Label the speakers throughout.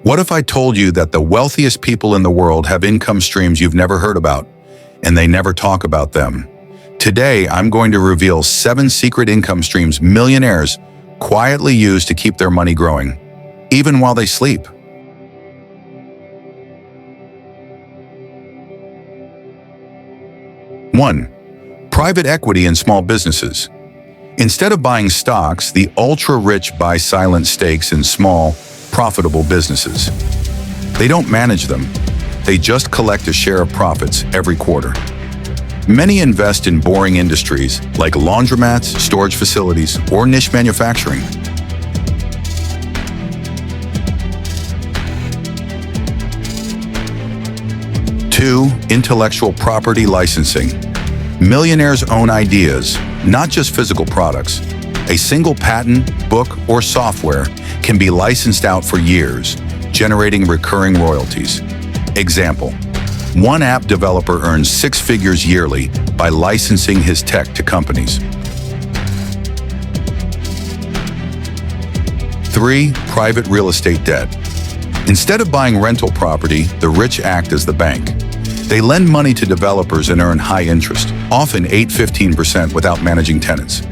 Speaker 1: What if I told you that the wealthiest people in the world have income streams you've never heard about, and they never talk about them? Today, I'm going to reveal 7 secret income streams millionaires quietly use to keep their money growing, even while they sleep. 1. Private equity in small businesses. Instead of buying stocks, the ultra-rich buy silent stakes in small, profitable businesses. They don't manage them. They just collect a share of profits every quarter. Many invest in boring industries like laundromats, storage facilities, or niche manufacturing. 2. Intellectual property licensing. Millionaires own ideas, not just physical products. A single patent, book, or software can be licensed out for years, generating recurring royalties. Example: one app developer earns 6 figures yearly by licensing his tech to companies. 3. Private real estate debt. Instead of buying rental property, the rich act as the bank. They lend money to developers and earn high interest, often 8–15% without managing tenants.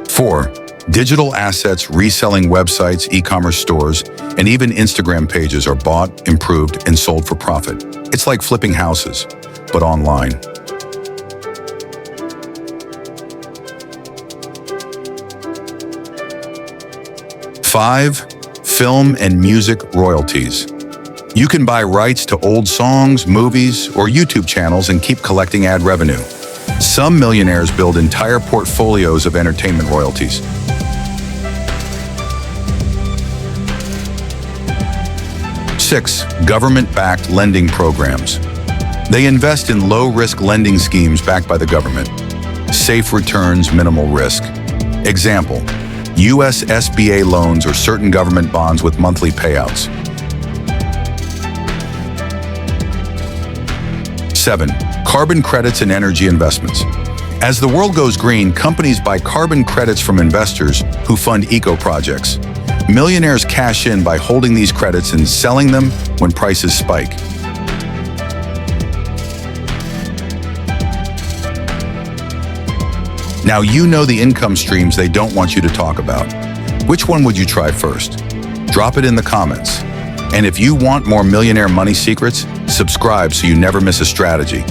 Speaker 1: 4. Digital assets, reselling websites, e-commerce stores, and even Instagram pages are bought, improved, and sold for profit. It's like flipping houses, but online. 5. Film and music royalties. You can buy rights to old songs, movies, or YouTube channels and keep collecting ad revenue. Some millionaires build entire portfolios of entertainment royalties. 6. Government-backed lending programs. They invest in low-risk lending schemes backed by the government. Safe returns, minimal risk. Example: U.S. SBA loans or certain government bonds with monthly payouts. 7. Carbon credits and energy investments. As the world goes green, companies buy carbon credits from investors who fund eco-projects. Millionaires cash in by holding these credits and selling them when prices spike. Now you know the income streams they don't want you to talk about. Which one would you try first? Drop it in the comments. And if you want more millionaire money secrets, subscribe so you never miss a strategy.